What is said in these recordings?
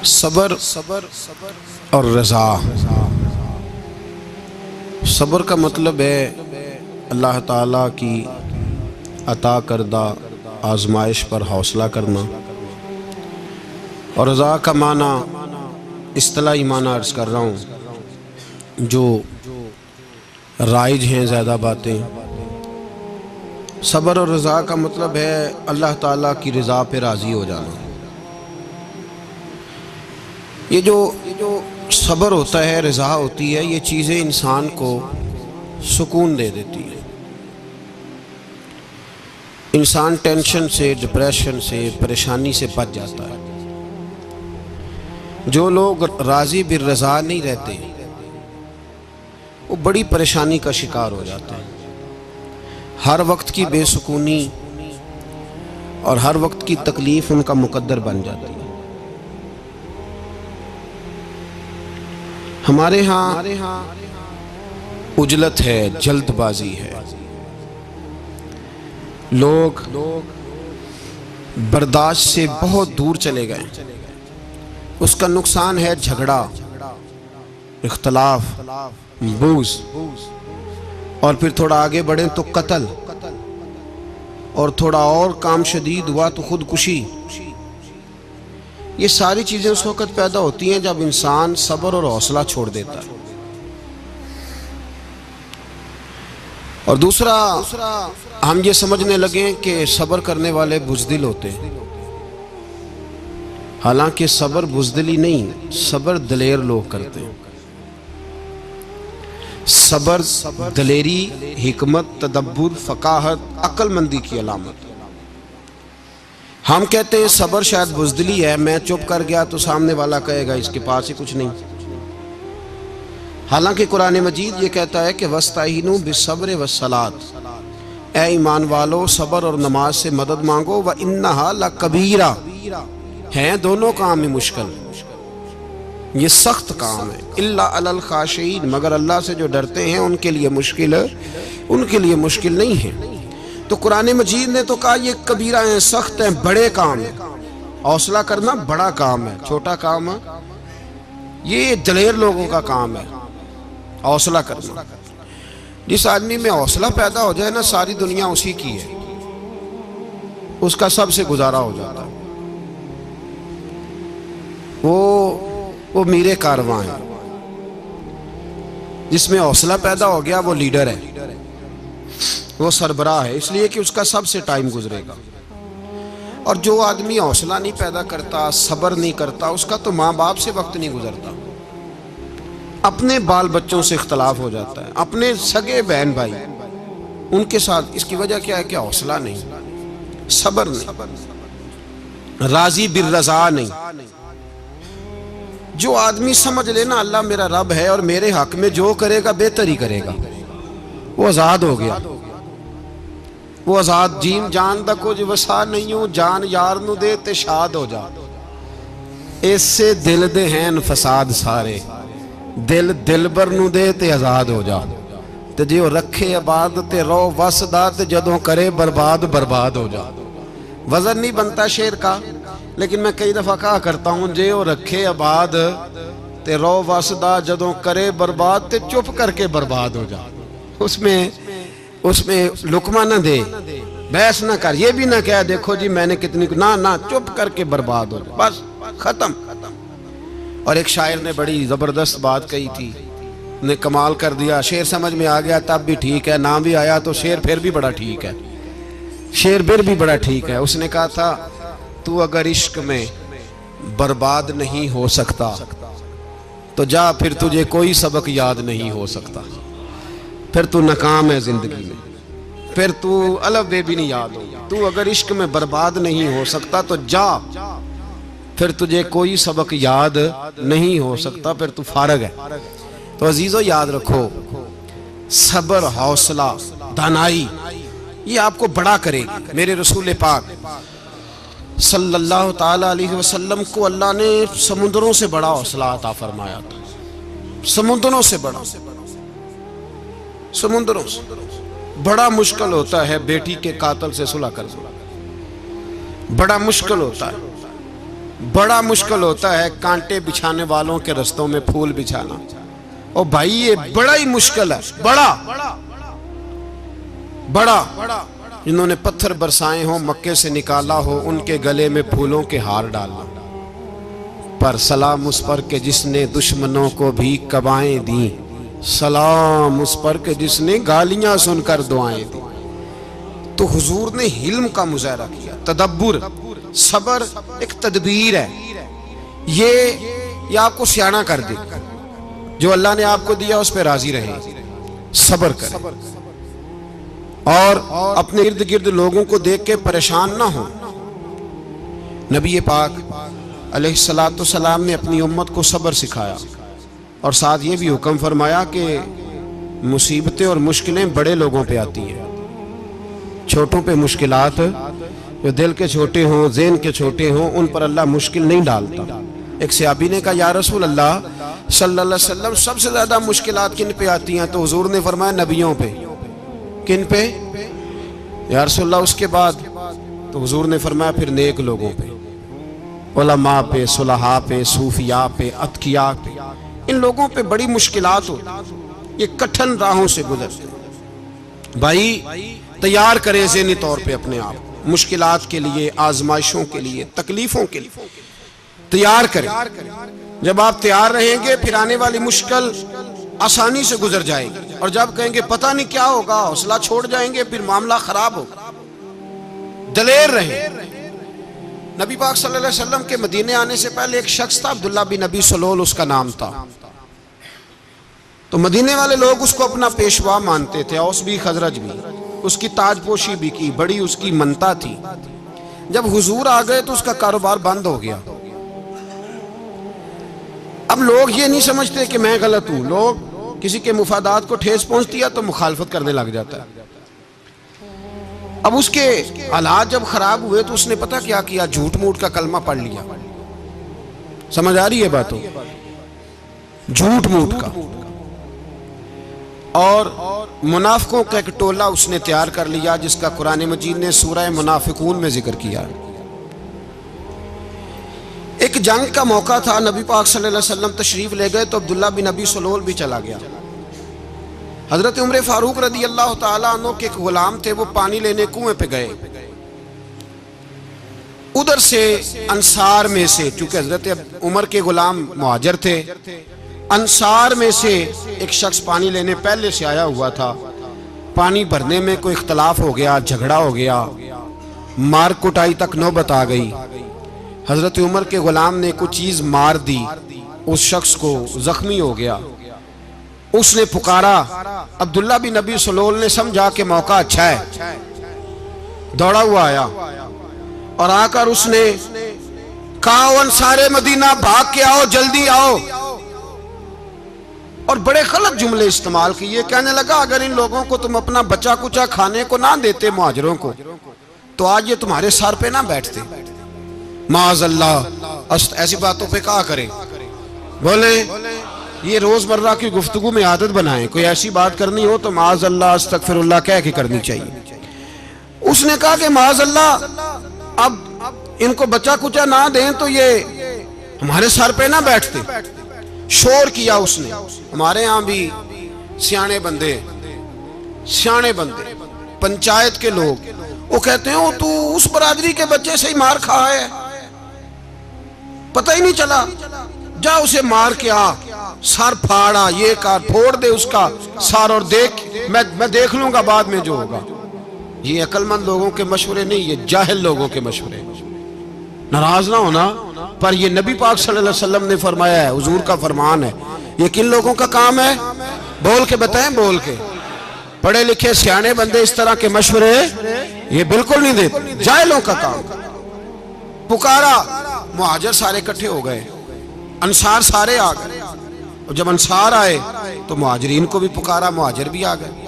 सबर और रज़ा। सबर का मतलब है अल्लाह ताला की अता करदा आजमाइश पर हौसला करना, और रज़ा का माना इस्तिलाही माना अर्ज़ कर रहा हूँ जो राइज हैं ज़्यादा बातें। सबर और रज़ा का मतलब है अल्लाह ताला की रज़ा पे राज़ी हो जाना। ये जो सबर होता है, रज़ा होती है, ये चीज़ें इंसान को सुकून दे देती है। इंसान टेंशन से, डिप्रेशन से, परेशानी से बच जाता है। जो लोग राज़ी बिर रज़ा नहीं रहते वो बड़ी परेशानी का शिकार हो जाते हैं। हर वक्त की बेसुकूनी और हर वक्त की तकलीफ़ उनका मुकद्दर बन जाती है। हमारे यहाँ उजलत है, जल्दबाजी है, लोग बर्दाश्त से बहुत दूर चले गए। उसका नुकसान है झगड़ा, इख्तलाफ, बूज़, और फिर थोड़ा आगे बढ़े तो कत्ल, और थोड़ा और काम शदीद हुआ तो खुदकुशी। ये सारी चीज़ें उस वक़्त पैदा होती हैं जब इंसान सब्र और हौसला छोड़ देता है। और दूसरा, हम ये समझने लगे कि सब्र करने वाले बुज़दिल होते हैं। हालांकि सब्र बुज़दिली नहीं, सब्र दलेर लोग करते हैं। सब्र दलेरी, हिकमत, तदब्बुर, फ़काहत, अक्लमंदी की अलामत। हम कहते हैं सब्र शायद बुज़दिली है, मैं चुप कर गया तो सामने वाला कहेगा इसके पास ही कुछ नहीं। हालांकि कुरान मजीद ये कहता है कि वस्ताइनु बिस्सब्र वस्सलात, ए ईमान वालो सब्र और नमाज से मदद मांगो, व इन्नहा लकबीरा, हैं दोनों काम में मुश्किल, ये सख्त काम है। इल्ला अलल खाशीन, मगर अल्लाह से जो डरते हैं उनके लिए मुश्किल है, उनके लिए मुश्किल नहीं है। तो कुरान मजीद ने तो कहा ये कबीरा हैं, सख्त हैं, बड़े काम है। हौसला करना बड़ा काम है, छोटा काम है। ये दलेर लोगों का काम है हौसला करना। जिस आदमी में हौसला पैदा हो जाए ना, सारी दुनिया उसी की है, उसका सबसे गुजारा हो जाता है। वो मीरे कारवां है। जिसमें हौसला पैदा हो गया वो लीडर है, वो सरबराह है, इसलिए कि उसका सबसे टाइम गुजरेगा। और जो आदमी हौसला नहीं पैदा करता, सब्र नहीं करता, उसका तो माँ बाप से वक्त नहीं गुजरता, अपने बाल बच्चों से इख्तलाफ हो जाता है, अपने सगे बहन भाई उनके साथ। इसकी वजह क्या है कि हौसला नहीं, सब्र नहीं, राजी बिर रज़ा नहीं। जो आदमी समझ लेना अल्लाह मेरा रब है और मेरे हक में जो करेगा बेहतर ही करेगा, वो आज़ाद हो गया। वो आज़ाद जीन जान दा कुछ वसा नहीं हो, जान यार नू दे ते शाद हो जा। ऐसे दिल दे हैं फसाद सारे, दिल दिलबर नू दे ते आज़ाद हो जा। ते जे रखे आबाद ते रो वसदा, ते जदों करे बर्बाद बर्बाद हो जा। वजन नहीं बनता शेर का, लेकिन मैं कई दफ़ा कहा करता हूँ, जे वो रखे आबाद ते रो वसदा, जदों करे बर्बाद ते चुप करके बर्बाद हो जा। उसमें लुकमा न दे, बहस ना कर, ये भी ना कह देखो जी मैंने कितनी, ना चुप करके बर्बाद हो, बस खत्म। और एक शायर ने बड़ी जबरदस्त बात कही थी, ने कमाल कर दिया। शेर समझ में आ गया तब भी ठीक है, ना भी आया तो शेर फिर भी बड़ा ठीक है, शेर फिर भी बड़ा ठीक है। उसने कहा था, तू अगर इश्क में बर्बाद नहीं हो सकता तो जा, फिर तुझे कोई सबक याद नहीं हो सकता। फिर तू नाकाम है जिंदगी में, फिर तू अलफ बे भी नहीं याद हो। तू अगर इश्क में बर्बाद नहीं हो सकता तो जा, फिर तुझे कोई सबक याद नहीं हो सकता, फिर तू फारग है। तो अजीजों याद रखो, सब्र, हौसला, दानाई ये आपको बड़ा करेगी। मेरे रसूल पाक सल्लल्लाहु ताला अलैहि वसल्लम को अल्लाह ने समुद्रों से बड़ा हौसला अता फरमाया था, समुद्रों से बड़ा, समुद्रों से बड़ा। मुश्किल होता है बेटी के कातिल से सुलह करना, बड़ा मुश्किल होता है। बड़ा मुश्किल होता है कांटे बिछाने वालों के रस्तों में फूल बिछाना। ओ भाई ये बड़ा ही मुश्किल है, बड़ा बड़ा। इन्होंने पत्थर बरसाए हो, मक्के से निकाला हो, उनके गले में फूलों के हार डालना। पर सलाम उस पर के जिसने दुश्मनों को भी कबाएं दी, सलाम उस पर के जिसने गालियां सुनकर दुआएं दी। तो हुजूर ने हिल्म का मुजाहरा किया, तदब्बुर, सबर एक तदबीर है। ये आपको सियाना कर दे। जो अल्लाह ने आपको दिया उस पर राजी रहे, सबर करें और अपने इर्द गिर्द लोगों को देख के परेशान ना हो। नबी पाक अलैहिस्सलातु सलाम ने अपनी उम्मत को सब्र सिखाया और साथ ये भी हुक्म फरमाया कि मुसीबतें और मुश्किलें बड़े लोगों पे आती हैं, छोटों पे मुश्किलात, जो दिल के छोटे हों, ज़हन के छोटे हों, उन पर अल्लाह मुश्किल नहीं डालता। एक सहाबी ने कहा, या रसूल अल्लाह सल्लल्लाहु अलैहि वसल्लम, सबसे ज्यादा मुश्किलात किन पे आती हैं? तो हुजूर ने फरमाया नबियों पे। किन पे? या रसूल अल्लाह उसके बाद? तो हुजूर ने फरमाया फिर नेक लोगों पे, उलमा पे, सुलहा पे, सूफिया पे, अतकिया पे। इन लोगों पे बड़ी मुश्किलात होती, ये कठिन राहों से गुजरते। भाई तैयार करें ज़हनी तौर पे अपने आप मुश्किलात के लिए, आजमाइशों के लिए, तकलीफों के लिए तैयार करें। जब आप तैयार रहेंगे फिर आने वाली मुश्किल आसानी से गुजर जाएगी, और जब कहेंगे पता नहीं क्या होगा, हौसला छोड़ जाएंगे, फिर मामला खराब होगा। दलेर रहे। नबी पाक सल्लल्लाहु अलैहि वसल्लम के मदीने आने से पहले एक शख्स था, अब्दुल्ला बिन नबी सलोल उसका नाम था। तो मदीने वाले लोग उसको अपना पेशवा मानते थे, औस भी खजरज भी, उसकी ताजपोशी भी की, बड़ी उसकी मनता थी। जब हुजूर आ गए तो उसका कारोबार बंद हो गया। अब लोग ये नहीं समझते कि मैं गलत हूं, लोग किसी के मुफादात को ठेस पहुंचती है तो मुखालफत करने लग जाता है। अब उसके हालात जब खराब हुए तो उसने पता क्या किया, झूठ मूठ का कलमा पढ़ लिया। समझ आ रही है बातों? झूठ मूठ का, और मुनाफिकों का एक टोला उसने तैयार कर लिया, जिसका कुरान मजीद ने सूरह मुनाफिकून में जिक्र किया। एक जंग का मौका था, नबी पाक सल्लल्लाहु अलैहि वसल्लम तशरीफ ले गए तो अब्दुल्ला बिन नबी सलोल भी चला गया। हजरत उमर फारूक रदी अल्लाह ताला अन्हु के एक गुलाम थे, वो पानी लेने कुएं पे गए। उधर से अंसार में से, चूंकि हजरत उमर के गुलाम मुहाजिर थे, अंसार में से एक शख्स पानी लेने पहले से आया हुआ था। पानी भरने में कोई इख्तलाफ हो गया, झगड़ा हो गया, मार कुटाई तक नौबत आ गई। हजरत उमर के गुलाम ने कुछ चीज मार दी, उस शख्स को जख्मी हो गया। उसने पुकारा, अब्दुल्ला बिन नबी सलोल ने समझा कि मौका अच्छा है, दौड़ा हुआ आया और आकर उसने कहा, अंसारे मदीना भाग के आओ, जल्दी आओ। और बड़े गलत जुमले इस्तेमाल किए। कहने लगा, अगर इन लोगों को तुम अपना बचा कुचा खाने को ना देते मुहाजिरों को, तो आज ये तुम्हारे सर पे ना बैठते। माअज़ल्लाह, ऐसी बातों पे कहा करें। बोले ये रोजमर्रा की गुफ्तगू में आदत बनाएं, कोई ऐसी बात करनी हो तो माअज़ल्लाह अस्तगफिरुल्लाह कह के करनी चाहिए। उसने कहा कि माअज़ल्लाह, अब इनको बचा कुचा ना दें तो ये हमारे सर पे ना बैठते। शोर किया उसने। हमारे यहाँ भी सियाने बंदे पंचायत के लोग, वो कहते हैं, वो तू उस बरादरी के बच्चे से ही मार खा है, पता ही नहीं चला, जा उसे मार के आ, सर फाड़ा, ये कर, फोड़ दे उसका सर, और देख मैं देख लूंगा बाद में जो होगा। ये अक्लमंद लोगों के मशवरे नहीं, ये जाहिल लोगों के मशवरे। नाराज ना होना, पर ये नबी पाक सल्लल्लाहु अलैहि वसल्लम ने फरमाया है, हुजूर का फरमान है। ये किन लोगों का काम है? बोल के बताएं, बोल के। पढ़े लिखे सियाने बंदे इस तरह के मशवरे ये बिल्कुल नहीं देते, जाहिलों का काम। पुकारा, मुहाजिर सारे इकट्ठे हो गए, अंसार सारे आ गए। और जब अंसार आए तो मुहाजिरीन को भी पुकारा, मुहाजिर भी आ गए।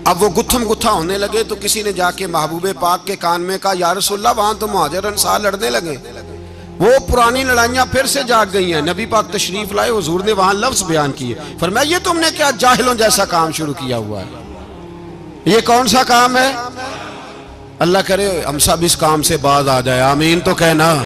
अब वो गुत्थम गुत्था होने लगे तो किसी ने जाके महबूबे पाक के कान में कहा, या रसूलल्लाह, वहां तो मुहाजिर अंसार लड़ने लगे, वो पुरानी लड़ाइयां फिर से जाग गई हैं। नबी पाक तशरीफ लाए, हुजूर ने वहां लफ्ज बयान किए, फरमाया ये तुमने क्या जाहिलों जैसा काम शुरू किया हुआ है? ये कौन सा काम है? अल्लाह करे हम सब इस काम से बाज आ जाए, आमीन तो कहना।